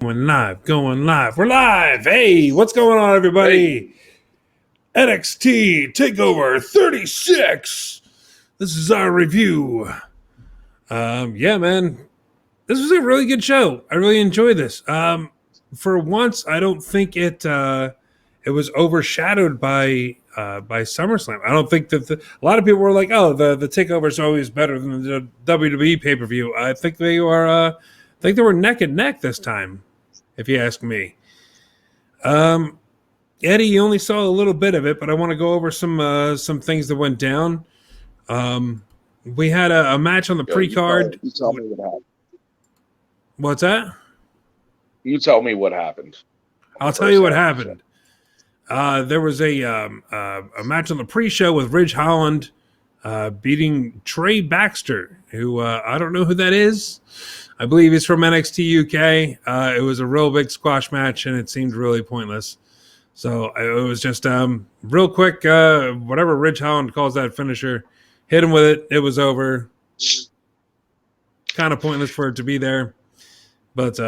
Going live. We're live. Hey, what's going on, everybody? Hey. NXT Takeover 36. This is our review. Yeah, man. This was a really good show. I really enjoyed this. For once, I don't think it was overshadowed by SummerSlam. I don't think that a lot of people were like, "Oh, the Takeover is always better than the WWE pay-per-view." I think they were neck and neck this time, if you ask me. Eddie, you only saw a little bit of it, but I want to go over some things that went down. We had a match on the pre-card. You tell me what happened. What's that? You tell me what happened. I'll tell you what happened. There was a match on the pre-show with Ridge Holland beating Trey Baxter, who I don't know who that is. I believe he's from NXT UK. It was a real big squash match, and it seemed really pointless. So it was just real quick, whatever Ridge Holland calls that finisher, hit him with it. It was over. Kind of pointless for it to be there. But,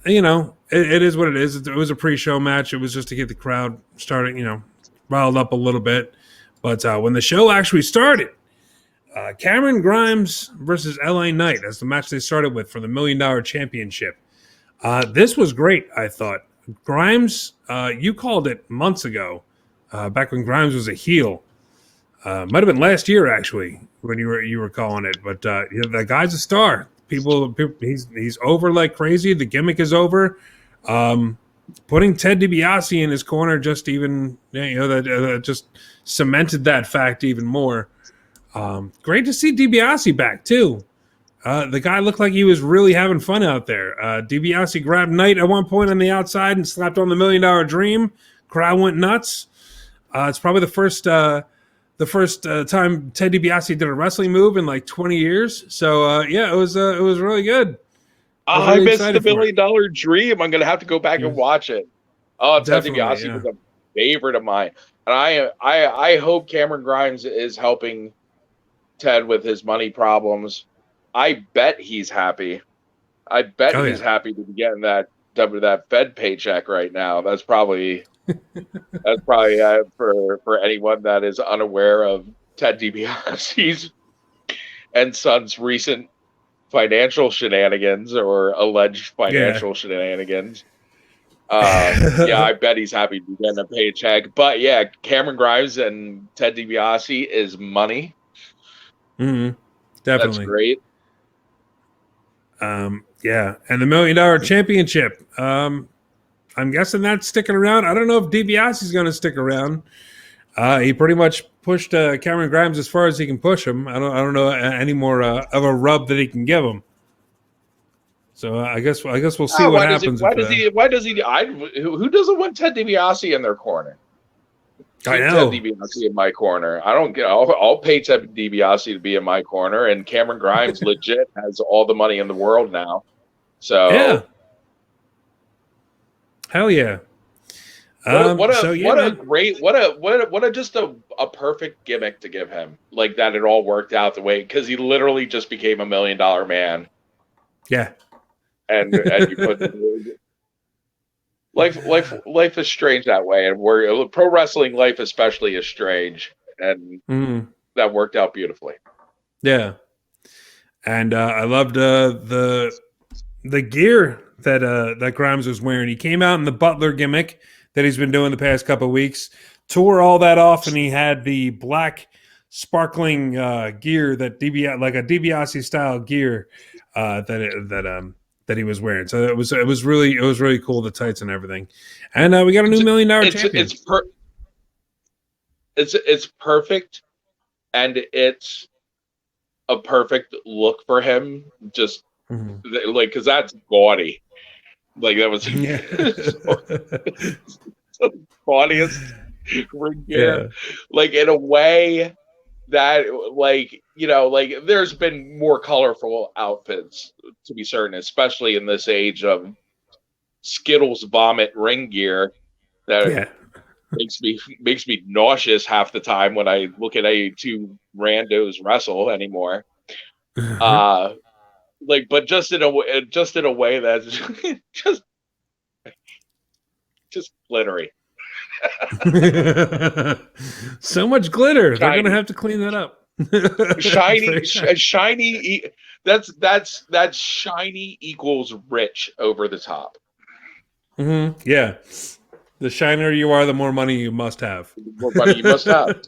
it is what it is. It was a pre-show match. It was just to get the crowd starting, riled up a little bit. But when the show actually started, Cameron Grimes versus LA Knight. That's the match they started with for the $1 Million Championship. This was great, I thought. Grimes, you called it months ago, back when Grimes was a heel. Might have been last year, actually, when you were calling it. But the guy's a star. People, he's over like crazy. The gimmick is over. Putting Ted DiBiase in his corner just even, that just cemented that fact even more. Great to see DiBiase back too. The guy looked like he was really having fun out there. DiBiase grabbed Knight at one point on the outside and slapped on the $1 Million Dream. Crowd went nuts. It's probably the first time Ted DiBiase did a wrestling move in like 20 years. So it was really good. I missed the $1 Million Dream. I'm gonna have to go back and watch it. Oh, Ted DiBiase was a favorite of mine, and I hope Cameron Grimes is helping Ted with his money problems. I bet he's happy. I bet he's happy to be getting that Fed paycheck right now. That's probably for anyone that is unaware of Ted DiBiase's and Son's recent financial shenanigans or alleged financial shenanigans. I bet he's happy to be getting a paycheck. But yeah, Cameron Grimes and Ted DiBiase is money. Mm-hmm. Definitely. That's great. And the $1 Million Championship. I'm guessing that's sticking around. I don't know if DiBiase is going to stick around. He pretty much pushed Cameron Grimes as far as he can push him. I don't know any more of a rub that he can give him. So I guess we'll see what happens. Who doesn't want Ted DiBiase in their corner? I know. Ted DiBiase in my corner. I don't get. I'll pay Ted DiBiase to be in my corner, and Cameron Grimes legit has all the money in the world now. So yeah, hell yeah. What a perfect gimmick to give him. Like that, it all worked out the way because he literally just became $1 million man. Yeah, and you put. Life is strange that way, and pro wrestling life especially is strange, and that worked out beautifully. Yeah, and I loved the gear that Grimes was wearing. He came out in the Butler gimmick that he's been doing the past couple of weeks, tore all that off, and he had the black sparkling gear that like a DiBiase style gear that he was wearing. So it was really cool, the tights and everything. And we got a new $1 Million champion. It's perfect, and it's a perfect look for him. Just like because that's gaudy. Like that was the gaudiest ring gear. Like in a way that there's been more colorful outfits, to be certain, especially in this age of Skittles vomit ring gear that makes me nauseous half the time when I look at two randos wrestle anymore. But just in a way that's just Just glittery. So much glitter. Shiny. They're going to have to clean that up. Shiny. That's shiny equals rich over the top. Mm-hmm. Yeah. The shinier you are, the more money you must have. The more money you must have.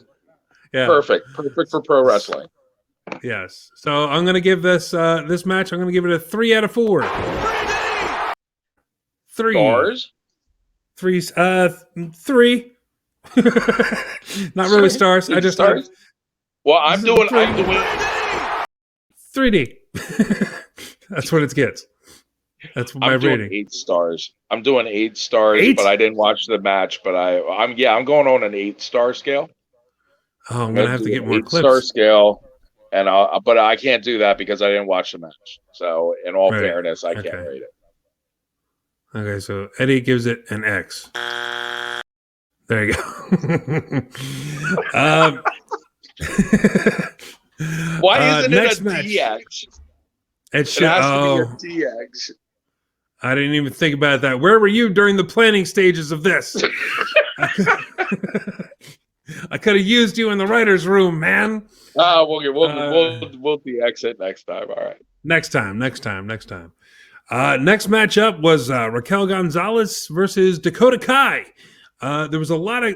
Yeah. Perfect for pro wrestling. Yes. So I'm going to give this match, I'm going to give it a 3 out of 4. 3 Stars? 3. 3. Not really stars. I just stars. Well, I'm doing 3D. That's what it gets. That's my rating. 8 stars. I'm doing 8 stars, 8? but I didn't watch the match. But I'm going on an 8-star scale. Oh, I'm gonna have to get more clips. 8-star scale, and but I can't do that because I didn't watch the match. So, in all fairness, I can't rate it. Okay, so Eddie gives it an X. There you go. Why isn't it a match. DX? It has to be a DX. I didn't even think about that. Where were you during the planning stages of this? I could have used you in the writer's room, man. We'll DX it next time. All right. Next time. Next matchup was Raquel Gonzalez versus Dakota Kai. There was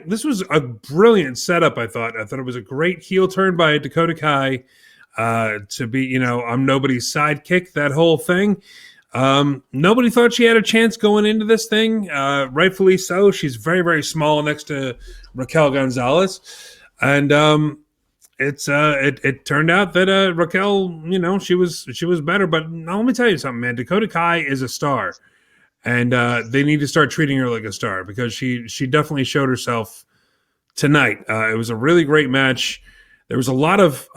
this was a brilliant setup, I thought. I thought it was a great heel turn by Dakota Kai to be, I'm nobody's sidekick, that whole thing. Nobody thought she had a chance going into this thing. Rightfully so. She's very, very small next to Raquel Gonzalez. And it turned out that Raquel, she was better. But now let me tell you something, man. Dakota Kai is a star. And they need to start treating her like a star because she definitely showed herself tonight. It was a really great match. There was a lot of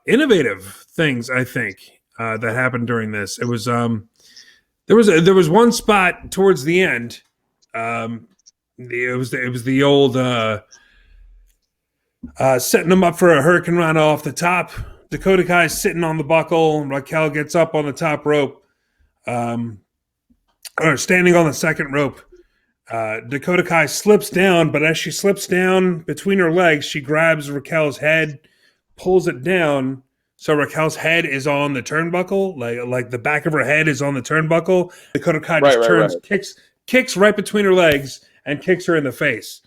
innovative things, I think, that happened during this. It was there was one spot towards the end. It was the old setting them up for a hurricane run off the top. Dakota Kai's sitting on the buckle. Raquel gets up on the top rope. Or standing on the second rope. Dakota Kai slips down, but as she slips down between her legs, she grabs Raquel's head, pulls it down, so Raquel's head is on the turnbuckle, like the back of her head is on the turnbuckle. Dakota Kai turns, kicks right between her legs, and kicks her in the face.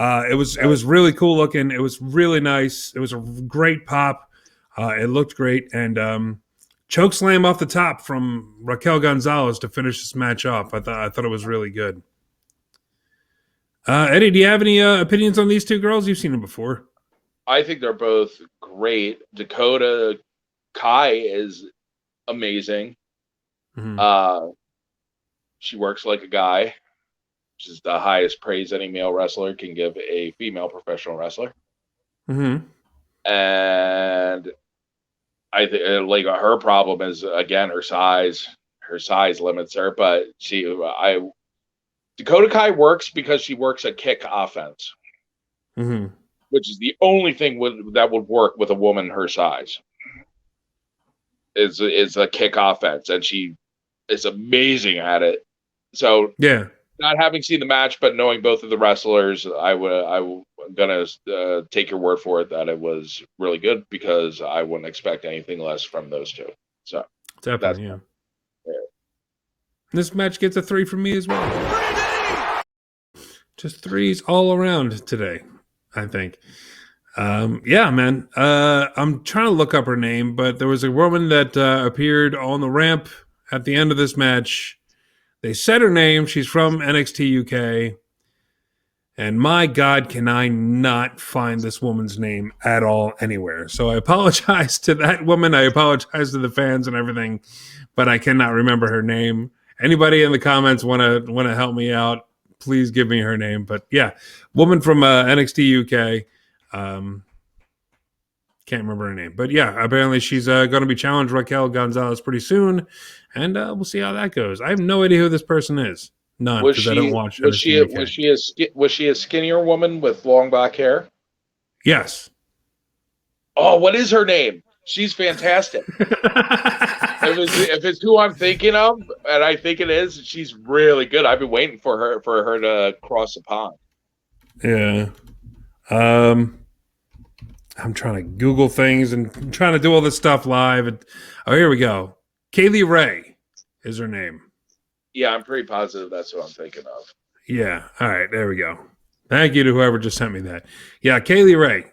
It was really cool looking. It was really nice. It was a great pop. It looked great, and choke slam off the top from Raquel Gonzalez to finish this match off. I thought it was really good. Eddie, do you have any opinions on these two girls? You've seen them before. I think they're both great. Dakota Kai is amazing. Mm-hmm. She works like a guy, which is the highest praise any male wrestler can give a female professional wrestler. Mm-hmm. And I think her problem is again her size. Her size limits her, but Dakota Kai works because she works a kick offense, mm-hmm. which is the only thing that would work with a woman her size. Is a kick offense, and she is amazing at it. So yeah, not having seen the match, but knowing both of the wrestlers, I'm gonna take your word for it that it was really good because I wouldn't expect anything less from those two. So definitely, yeah. This match gets a 3 from me as well. Just 3s all around today, I think. Yeah, man. I'm trying to look up her name, but there was a woman that appeared on the ramp at the end of this match. They said her name. She's from NXT UK. And my God, can I not find this woman's name at all anywhere. So I apologize to that woman. I apologize to the fans and everything, but I cannot remember her name. Anybody in the comments want to help me out, please give me her name. But yeah, woman from NXT UK. Can't remember her name. But yeah, apparently she's going to be challenged Raquel Gonzalez pretty soon. And we'll see how that goes. I have no idea who this person is. None, because I don't watch NXT UK. Was she a skinnier woman with long black hair? Yes. Oh, what is her name? She's fantastic. if it's who I'm thinking of, and I think it is, she's really good. I've been waiting for her to cross the pond. Yeah. I'm trying to Google things and trying to do all this stuff live. And, oh, here we go. Kaylie Rae is her name. Yeah, I'm pretty positive that's what I'm thinking of. Yeah. All right. There we go. Thank you to whoever just sent me that. Yeah, Kaylie Rae.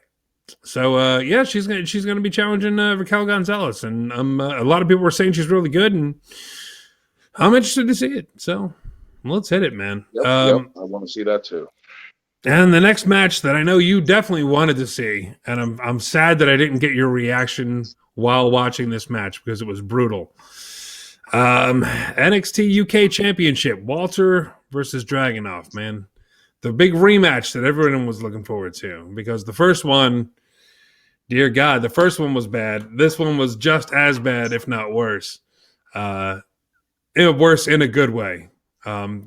So yeah, she's gonna be challenging Raquel Gonzalez, and a lot of people were saying she's really good, and I'm interested to see it. So let's hit it, man. Yep, I want to see that too. And the next match that I know you definitely wanted to see, and I'm sad that I didn't get your reaction while watching this match because it was brutal. NXT UK Championship, Walter versus Dragunov, man. The big rematch that everyone was looking forward to, because the first one, dear God, the first one was bad. This one was just as bad, if not worse. Worse in a good way.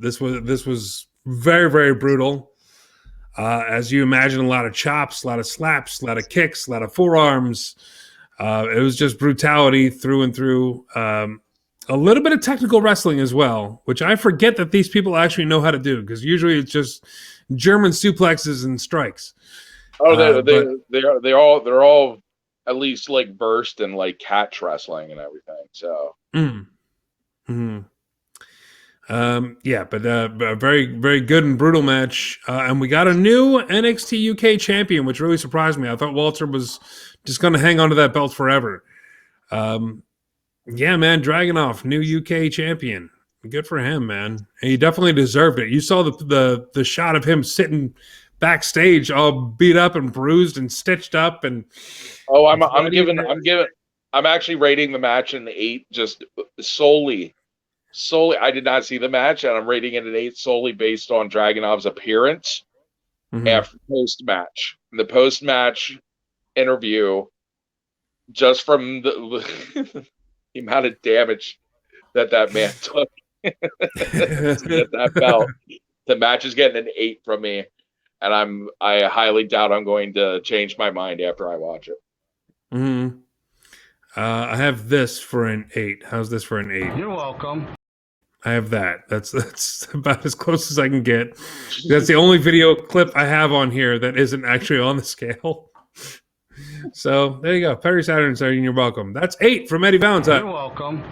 This was very, very brutal. As you imagine, a lot of chops, a lot of slaps, a lot of kicks, a lot of forearms. It was just brutality through and through. A little bit of technical wrestling as well, which I forget that these people actually know how to do, because usually it's just German suplexes and strikes. Oh, they're all at least like versed in like catch wrestling and everything. So. Yeah, but a very, very good and brutal match. And we got a new NXT UK champion, which really surprised me. I thought Walter was just going to hang on to that belt forever. Yeah, man, Dragunov, new UK champion. Good for him, man. And he definitely deserved it. You saw the shot of him sitting backstage, all beat up and bruised and stitched up. And I'm actually rating the match an 8, just solely. I did not see the match, and I'm rating it an 8 solely based on Dragunov's appearance after post-match. The post-match interview, just from the amount of damage that man took to get that belt, the match is getting an 8 from me, and I highly doubt I'm going to change my mind after I watch it. I have this for an 8. How's this for an 8? You're welcome. I have that. That's about as close as I can get. That's the only video clip I have on here that isn't actually on the scale. So there you go. Perry Saturn saying you're welcome. That's 8 from Eddie Valentine. You're welcome.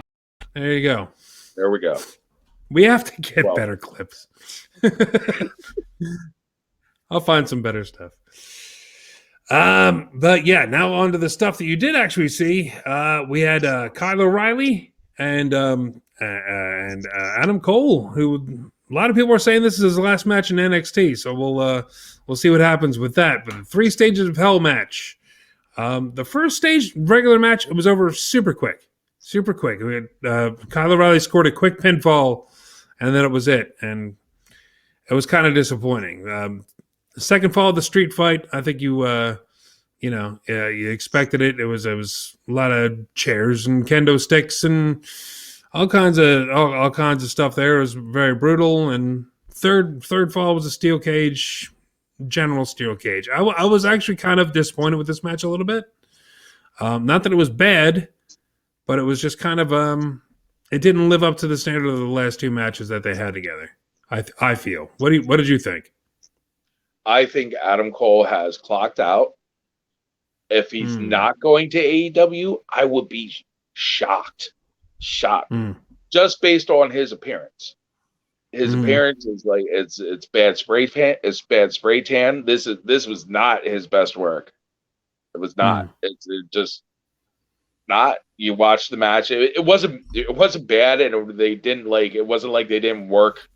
There you go. There we go. We have to get better clips. I'll find some better stuff. But yeah, now on to the stuff that you did actually see. We had Kyle O'Reilly and Adam Cole, who a lot of people are saying this is his last match in NXT. So we'll see what happens with that. But the 3 stages of hell match. The first stage, regular match, it was over super quick. We had, Kyle O'Reilly scored a quick pinfall, and then it was it. And it was kind of disappointing. The second fall of the street fight, I think you expected it. It was a lot of chairs and kendo sticks and all kinds of stuff there. It was very brutal. And third fall was a steel cage, general steel cage. I was actually kind of disappointed with this match a little bit. Not that it was bad, but it was just kind of it didn't live up to the standard of the last 2 matches that they had together. I feel. What did you think? I think Adam Cole has clocked out. If he's not going to AEW, I would be shocked. Just based on his appearance. His appearance is like it's bad spray tan. It's bad spray tan. This was not his best work. It was not. It just not. You watch the match. It wasn't bad, and they didn't like. It wasn't like they didn't work.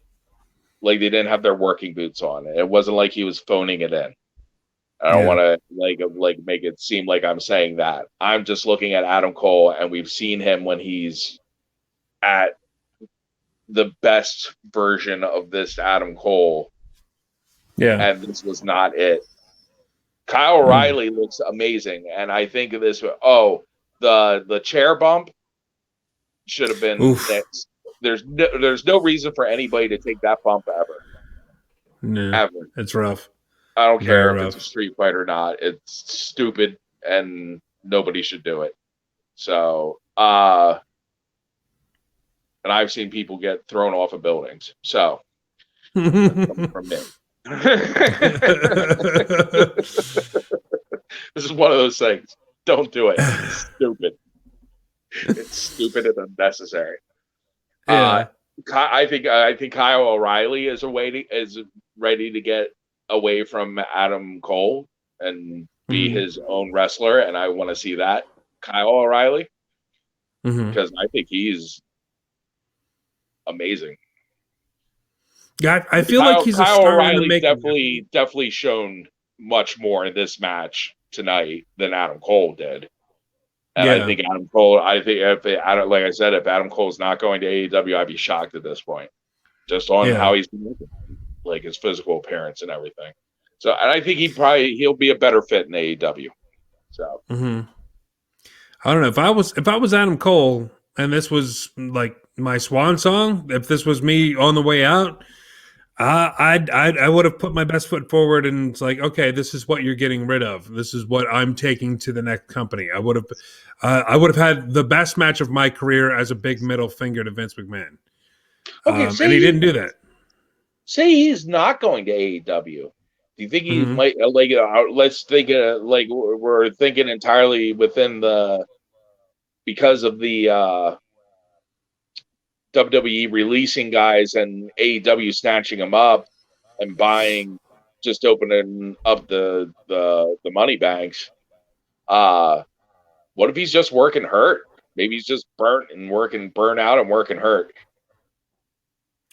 Like they didn't have their working boots on. It wasn't like he was phoning it in. I don't want to like make it seem like I'm saying that. I'm just looking at Adam Cole, and we've seen him when he's at the best version of this Adam Cole. Yeah. And this was not it. Kyle O'Reilly looks amazing, and I think of this. The chair bump should have been next. There's no reason for anybody to take that bump ever. No, ever. It's rough. I don't care if it's a street fight or not. It's stupid, and nobody should do it. So, and I've seen people get thrown off of buildings. So that's coming from me. This is one of those things. Don't do it. It's stupid. It's stupid and unnecessary. Yeah. I think Kyle O'Reilly is ready to get away from Adam Cole and be his own wrestler, and I want to see that Kyle O'Reilly because I think he's amazing. Yeah, I feel like he's Kyle O'Reilly definitely shown much more in this match tonight than Adam Cole did. And I think Adam Cole, like I said, if Adam Cole's not going to AEW, I'd be shocked at this point. Just on how he's been looking, like his physical appearance and everything. So, and I think he'll be a better fit in AEW. So, I don't know if I was Adam Cole and this was like my swan song. If this was me on the way out, I would have put my best foot forward and it's like, okay, this is what you're getting rid of. This is what I'm taking to the next company. I would have had the best match of my career as a big middle finger to Vince McMahon. Okay, and he didn't do that. Say he's not going to AEW. Do you think he might let's think like we're thinking entirely within because of the WWE releasing guys and AEW snatching them up and just opening up the money banks. What if he's just working hurt? Maybe he's just burnt out and working hurt.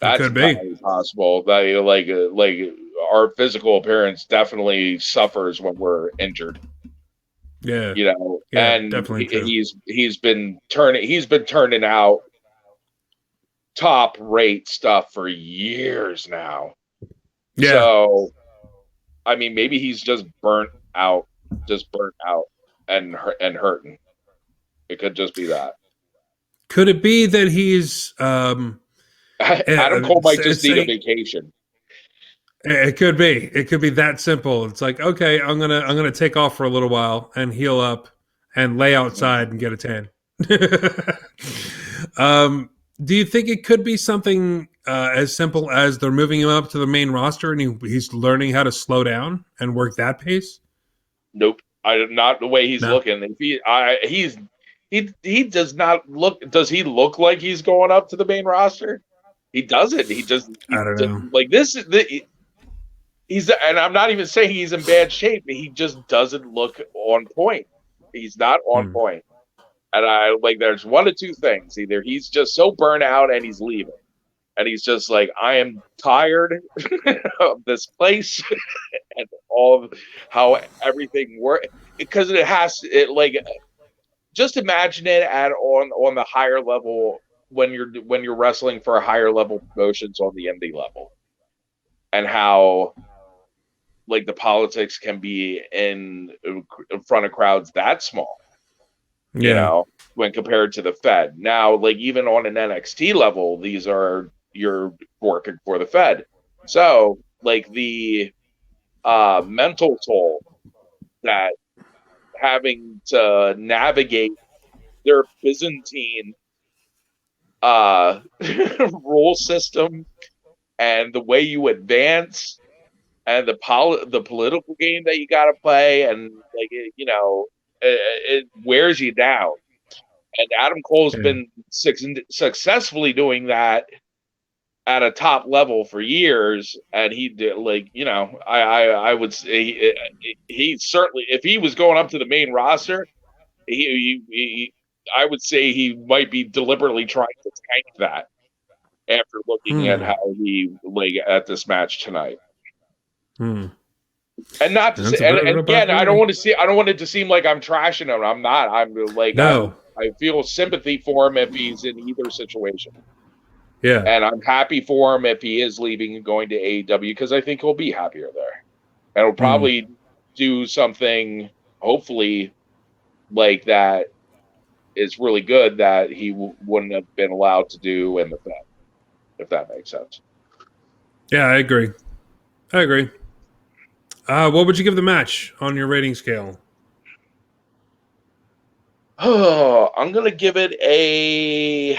That's entirely possible. That our physical appearance definitely suffers when we're injured. Yeah, and definitely he's been turning out top rate stuff for years now. Yeah. So, I mean, maybe he's just burnt out and hurting. It could just be that. Could it be that he's Adam Cole might just need a vacation? It could be. It could be that simple. It's like, okay, I'm gonna take off for a little while and heal up and lay outside and get a tan. Do you think it could be something as simple as they're moving him up to the main roster and he's learning how to slow down and work that pace? Nope, not the way he's looking. If he does not look. Does he look like he's going up to the main roster? He doesn't. I don't know. Like this is and I'm not even saying he's in bad shape. He just doesn't look on point. He's not on point. And there's one of two things. Either he's just so burnt out and he's leaving. And he's just like, I am tired of this place and all of how everything works. Because just imagine it on the higher level when you're wrestling for a higher level promotions on the indie level. And how the politics can be in front of crowds that small. When compared to the Fed. Now, even on an NXT level, you're working for the Fed. So, the mental toll that having to navigate their Byzantine rule system and the way you advance and the political game that you got to play, and it wears you down. And Adam Cole's been successfly doing that at a top level for years, and he did I would say he certainly, if he was going up to the main roster, I would say he might be deliberately trying to tank that after looking at how he at this match tonight. And not to say, and again, I don't want it to seem like I'm trashing him. I'm not. I'm no. I feel sympathy for him if he's in either situation. Yeah. And I'm happy for him if he is leaving and going to AEW, because I think he'll be happier there. And he'll probably do something, hopefully, that is really good that he wouldn't have been allowed to do in the Fed, if that makes sense. Yeah, I agree. What would you give the match on your rating scale? Oh, I'm going to give it a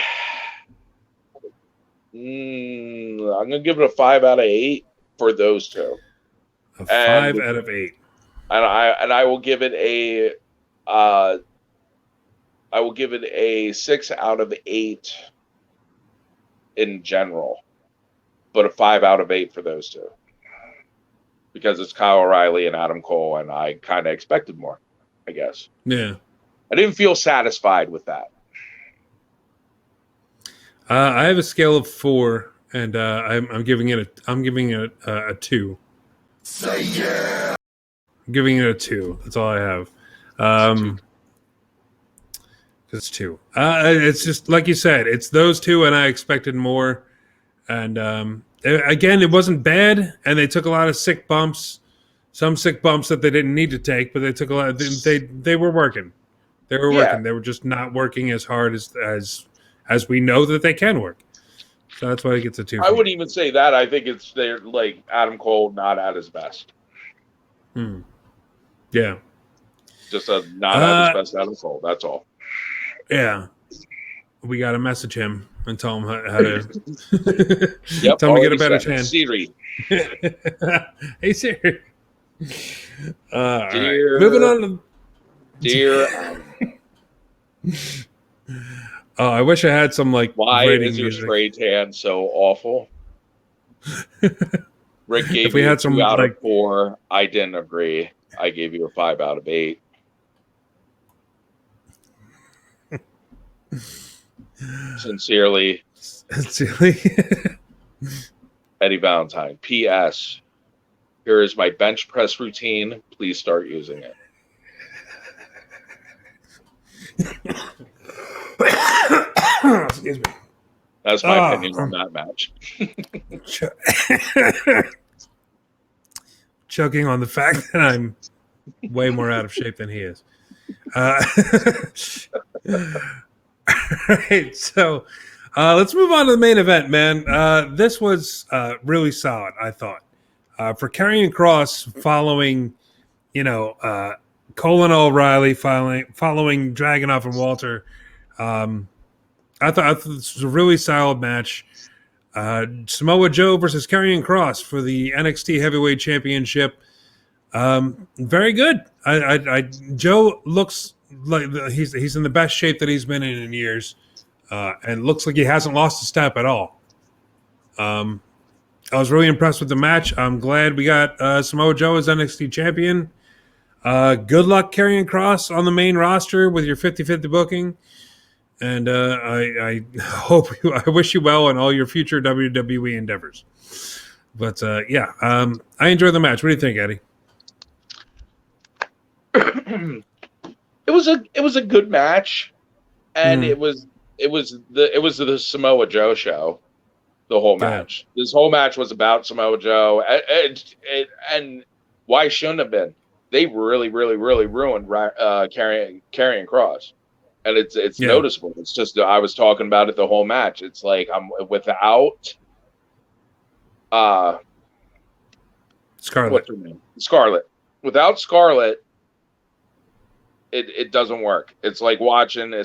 I'm gonna give it a 5 out of 8 for those two. A 5 out of 8. And I will give it a I will give it a 6 out of 8 in general, but a 5 out of 8 for those two because it's Kyle O'Reilly and Adam Cole, and I kind of expected more, I guess. Yeah, I didn't feel satisfied with that. I have a scale of 4, and I'm giving it a 2. Say yeah. I'm giving it a 2. That's all I have. It's 2. It's just like you said. It's those two, and I expected more. And again, it wasn't bad, and they took a lot of sick bumps. Some sick bumps that they didn't need to take, but they took a lot. They were working. They were working. They were just not working as hard as we know that they can work. So that's why it gets a 2. I wouldn't even say that. I think they're like Adam Cole not at his best. Yeah. Just not at his best Adam Cole. That's all. Yeah. We got to message him and tell him how to tell him to get a better chance. Siri. Hey Siri. Dear, right. Moving on to dear. Oh, I wish I had some like. Why is your spray tan so awful? Rick gave you a 2 out of 4. I didn't agree. I gave you a 5 out of 8. Sincerely, Eddie Valentine. P.S. Here is my bench press routine. Please start using it. Excuse me. That's my opinion on that match. Choking on the fact that I'm way more out of shape than he is. All right, so let's move on to the main event, man. This was really solid, I thought. For Karrion Kross following, Cole and O'Reilly following Dragunov and Walter. I thought this was a really solid match. Samoa Joe versus Karrion Kross for the NXT Heavyweight Championship. Very good. Joe looks like he's in the best shape that he's been in years, and looks like he hasn't lost a step at all. I was really impressed with the match. I'm glad we got Samoa Joe as NXT champion. Good luck, Karrion Kross, on the main roster with your 50-50 booking. And I wish you well in all your future WWE endeavors. But I enjoyed the match. What do you think, Eddie? It was a good match, and it was the Samoa Joe show. The whole match. Yeah. This whole match was about Samoa Joe, and why shouldn't have been? They really, really, really ruined Karrion Kross. And it's noticeable. It's just I was talking about it the whole match. It's like I'm without Scarlett. What's her name? Scarlett. Without Scarlett, it doesn't work. It's like watching a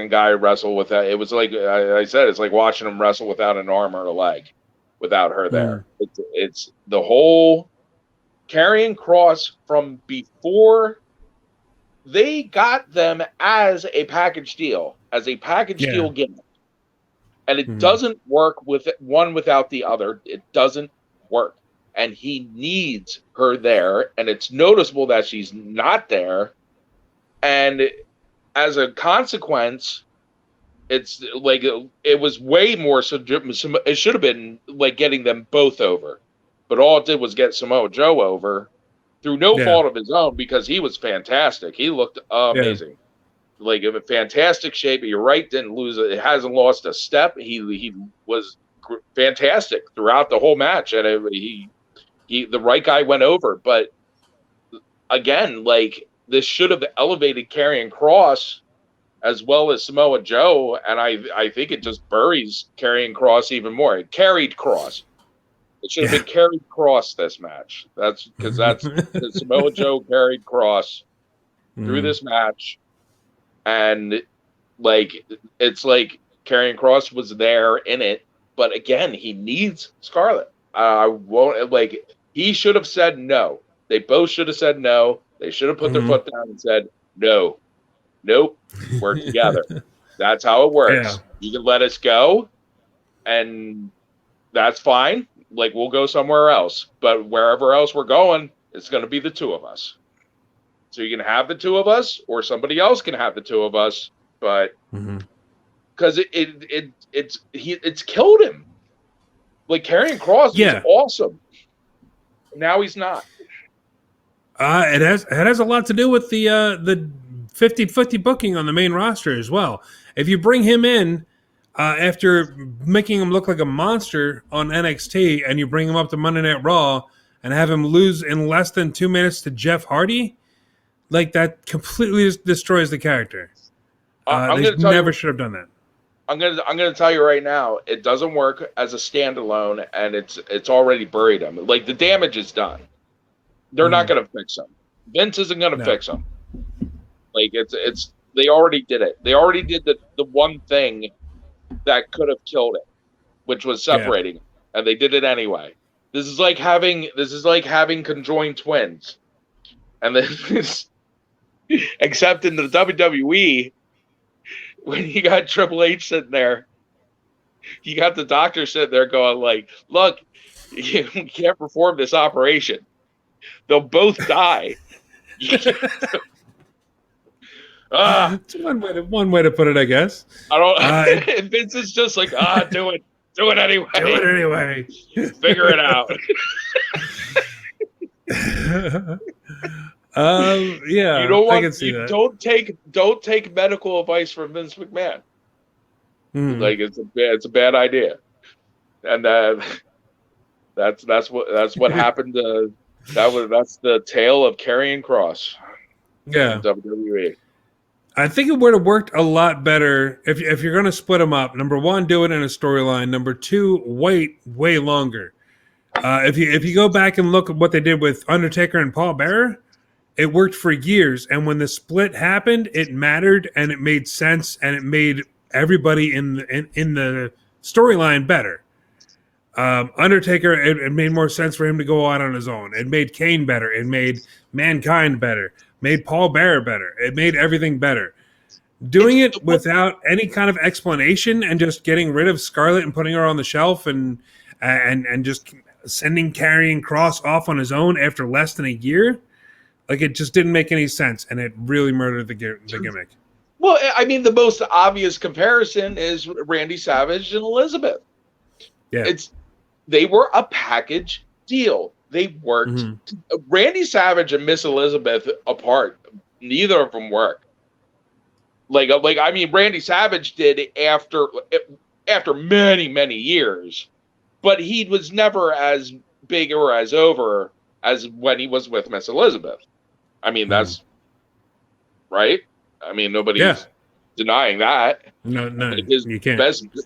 guy wrestle without. It was like I said. It's like watching him wrestle without an arm or a leg, without her there. It's the whole Karrion Kross from before. They got them as a package deal, deal gimmick. And it doesn't work with one without the other. It doesn't work. And he needs her there. And it's noticeable that she's not there. And as a consequence, it's like it was way more. It should have been like getting them both over. But all it did was get Samoa Joe over. Through no fault of his own, because he was fantastic. He looked amazing. Like in fantastic shape. You're right, didn't lose it. It hasn't lost a step. He was fantastic throughout the whole match, and he the right guy went over. But again, like this should have elevated Karrion Kross as well as Samoa Joe, and I think it just buries Karrion Kross even more. It carried Kross. It should have been Karrion Kross this match. That's Samoa Joe carried Kross through this match, and like it's like Karrion Kross was there in it, But again, he needs Scarlett. I won't like. He should have said no. They both should have said no. They should have put their foot down and said no. Nope. We're together. That's how it works. Yeah. You can let us go, and that's fine. Like, we'll go somewhere else. But wherever else we're going, it's going to be the two of us. So you can have the two of us, or somebody else can have the two of us. But because it's killed him. Like, Karrion Kross was awesome. Now he's not. It has a lot to do with the 50-50 booking on the main roster as well. If you bring him in after making him look like a monster on NXT, and you bring him up to Monday Night Raw and have him lose in less than 2 minutes to Jeff Hardy, like, that completely destroys the character. They never should have done that. I'm gonna tell you right now, it doesn't work as a standalone, and it's already buried him. Like, the damage is done. They're not gonna fix him. Vince isn't gonna fix him. Like, it's they already did it. They already did the one thing that could have killed it, which was separating, and they did it anyway. This is like having conjoined twins, and then except in the WWE, when you got Triple H sitting there, you got the doctor sitting there going like, "Look, you can't perform this operation. They'll both die." It's one way to put it, I guess. I don't. Vince is just like, do it anyway. Do it anyway. Figure it out. Yeah, you don't want. I can see that. Don't take medical advice from Vince McMahon. Like, it's a bad idea, and that's what happened. That's the tale of Karrion Kross. Yeah, in WWE. I think it would have worked a lot better if you're going to split them up. Number one, do it in a storyline. Number two, wait way longer. If you go back and look at what they did with Undertaker and Paul Bearer, it worked for years. And when the split happened, it mattered and it made sense and it made everybody in the storyline better. Undertaker, it made more sense for him to go out on his own. It made Kane better. It made Mankind better. Made Paul Bearer better. It made everything better. Doing it without any kind of explanation and just getting rid of Scarlett and putting her on the shelf and just sending Karrion Kross off on his own after less than a year, like, it just didn't make any sense, and it really murdered the gimmick. Well, I mean, the most obvious comparison is Randy Savage and Elizabeth. Yeah, they were a package deal. They worked. Randy Savage and Miss Elizabeth apart, neither of them worked. Like I mean, Randy Savage did after many years, but he was never as big or as over as when he was with Miss Elizabeth. I mean, that's right. I mean, nobody's denying that. No, you can't.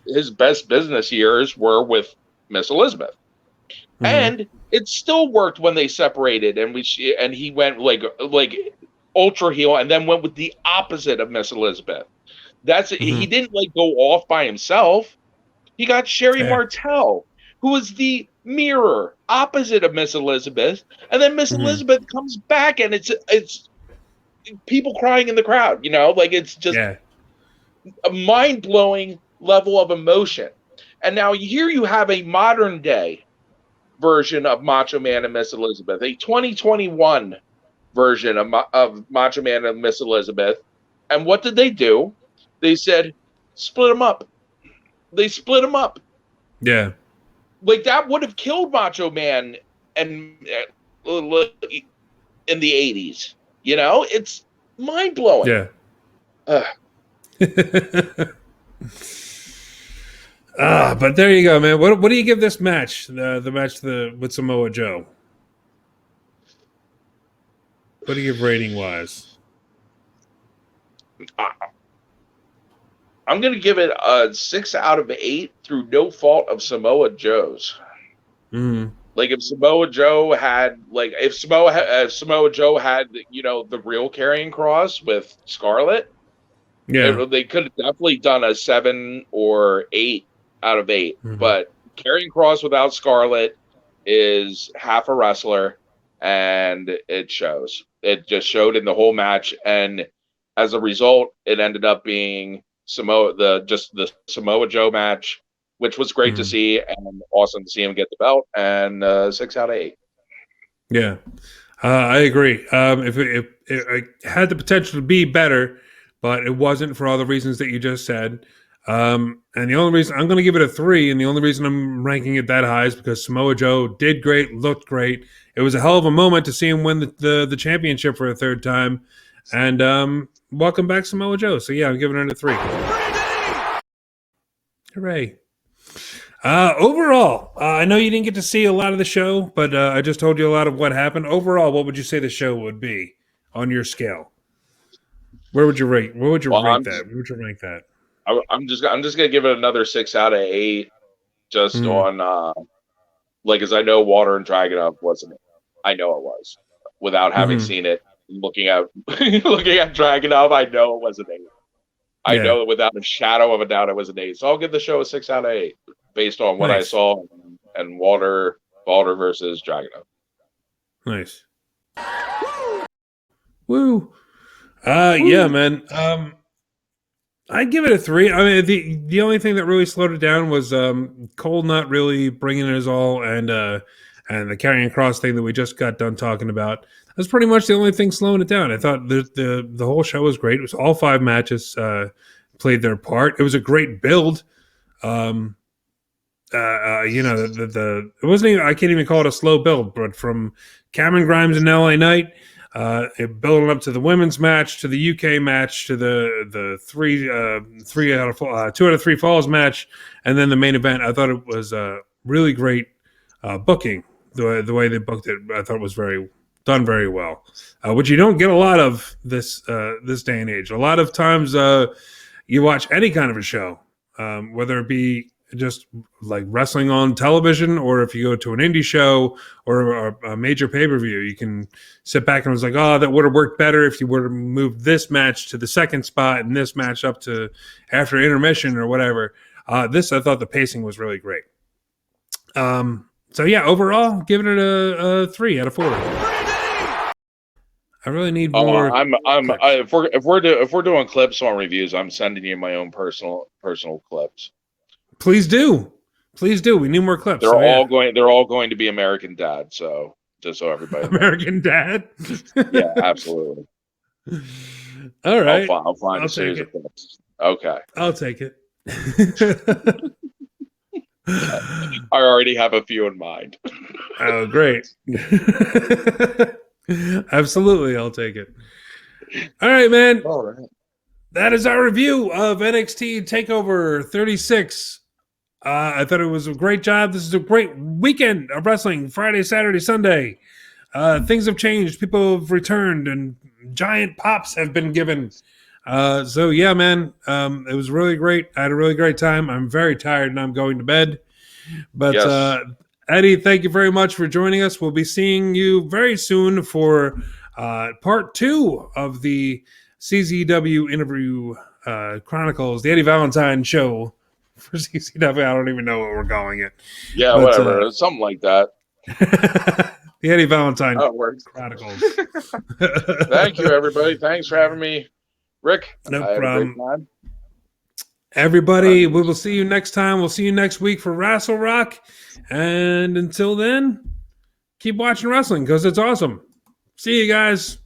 His best business years were with Miss Elizabeth. And it still worked when they separated, and he went like ultra heel, and then went with the opposite of Miss Elizabeth. He didn't like go off by himself. He got Sherry Martel, who was the mirror opposite of Miss Elizabeth, and then Miss Elizabeth comes back, and it's people crying in the crowd. You know, like, it's just a mind-blowing level of emotion. And now here you have a modern day version of Macho Man and Miss Elizabeth, a 2021 version of Macho Man and Miss Elizabeth. And what did they do? They said, split them up. They split them up. Yeah. Like, that would have killed Macho Man in the 80s. You know, it's mind-blowing. Yeah. But there you go, man. What do you give this match? The match with Samoa Joe. What do you give rating wise? I'm going to give it a 6 out of 8 through no fault of Samoa Joe's. Like, if Samoa Joe had, Samoa Joe had, you know, the real Karrion Kross with Scarlett, they could have definitely done a 7 or 8 out of 8. Mhm. But Karrion Kross without Scarlett is half a wrestler, and it shows. It just showed in the whole match, and as a result, it ended up being the Samoa Joe match, which was great to see and awesome to see him get the belt. And 6 out of 8. Yeah, I agree. If it had the potential to be better, but it wasn't for all the reasons that you just said. And the only reason I'm going to give it a 3, and the only reason I'm ranking it that high is because Samoa Joe did great, looked great. It was a hell of a moment to see him win the championship for a third time. And welcome back, Samoa Joe. So yeah, I'm giving it a 3. Hooray! Overall, I know you didn't get to see a lot of the show, but I just told you a lot of what happened. Overall, what would you say the show would be on your scale? Where would you rate? Where would you rate that? Where would you rank that? I'm just gonna give it another 6 out of 8, just on as I know Water and Dragunov wasn't it. I know it was without having seen it. Looking at Dragunov, I know it was an 8. I know that without a shadow of a doubt it was an 8. So I'll give the show a 6 out of 8 based on what I saw and Water versus Dragunov. Nice. Woo. Yeah, man. I'd give it a 3. I mean, the only thing that really slowed it down was Cole not really bringing his all, and the Karrion Kross thing that we just got done talking about. That's pretty much the only thing slowing it down. I thought the whole show was great. It was all 5 matches played their part. It was a great build. It wasn't even, I can't even call it a slow build, but from Cameron Grimes and LA Knight, building up to the women's match, to the UK match, to the 2 out of 3 falls match, and then the main event. I thought it was really great booking. The way they booked it, I thought was done very well, which you don't get a lot of this day and age. A lot of times you watch any kind of a show, whether it be just like wrestling on television, or if you go to an indie show or a major pay-per-view, you can sit back and was like, oh, that would have worked better if you would have moved this match to the second spot and this match up to after intermission or whatever. I thought the pacing was really great. So yeah, overall, giving it a 3 out of 4. I really need more. If we're doing clips on reviews, I'm sending you my own personal clips. Please do. We need more clips. They're all going to be American Dad. So just so everybody knows. American Dad. Yeah, absolutely. All right. I'll find a series of clips. Okay. I'll take it. I already have a few in mind. Oh, great. Absolutely, I'll take it. All right, man. All right. That is our review of NXT Takeover 36. I thought it was a great job. This is a great weekend of wrestling. Friday, Saturday, Sunday. Things have changed. People have returned, and giant pops have been given. So yeah, man, it was really great. I had a really great time. I'm very tired and I'm going to bed. But yes. Eddie, thank you very much for joining us. We'll be seeing you very soon for part 2 of the CZW interview chronicles, the Eddie Valentine show for CZW. I don't even know what we're calling it. Yeah, but, whatever, something like that. The Eddie Valentine chronicles. Thank you, everybody. Thanks for having me. Rick, no problem. Everybody, we will see you next time. We'll see you next week for Rassle Rock. And until then, keep watching wrestling because it's awesome. See you guys.